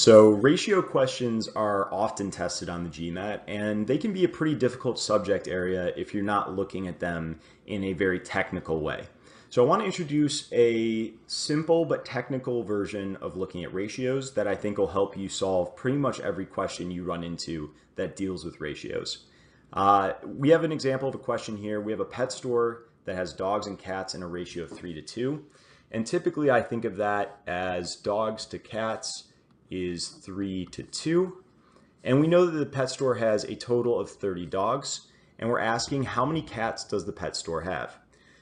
So ratio questions are often tested on the GMAT, and they can be a pretty difficult subject area if you're not looking at them in a very technical way. So I want to introduce a simple but technical version of looking at ratios that I think will help you solve pretty much every question you run into that deals with ratios. We have an example of a question here. We have a pet store that has dogs and cats in a ratio of 3:2. And typically I think of that as dogs to cats is 3:2. And we know that the pet store has a total of 30 dogs. And we're asking how many cats does the pet store have?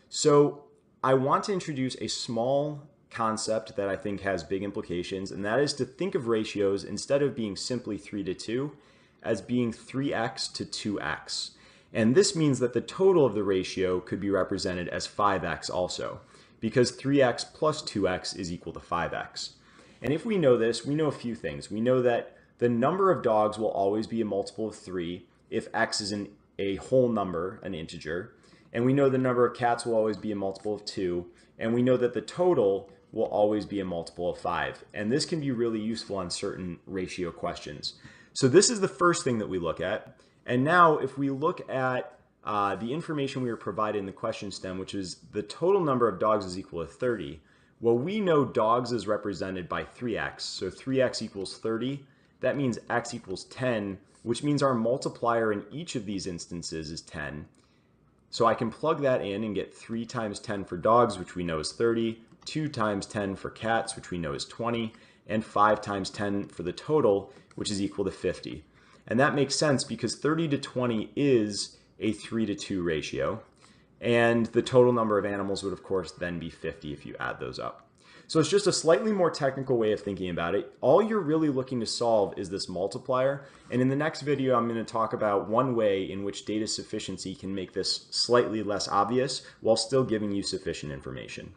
So I want to introduce a small concept that I think has big implications, and that is to think of ratios instead of being simply 3:2 as being 3x to 2x. And this means that the total of the ratio could be represented as 5x also, because 3x plus 2x is equal to 5x. And if we know this, we know a few things. We know that the number of dogs will always be a multiple of 3 if x is a whole number, an integer. And we know the number of cats will always be a multiple of 2. And we know that the total will always be a multiple of 5. And this can be really useful on certain ratio questions. So this is the first thing that we look at. And now if we look at the information we were provided in the question stem, which is the total number of dogs is equal to 30, well, we know dogs is represented by 3x. So 3x equals 30. That means x equals 10, which means our multiplier in each of these instances is 10. So I can plug that in and get 3 times 10 for dogs, which we know is 30, 2 times 10 for cats, which we know is 20, and 5 times 10 for the total, which is equal to 50. And that makes sense because 30 to 20 is a 3:2 ratio. And the total number of animals would, of course, then be 50 if you add those up. So it's just a slightly more technical way of thinking about it. All you're really looking to solve is this multiplier. And in the next video, I'm going to talk about one way in which data sufficiency can make this slightly less obvious while still giving you sufficient information.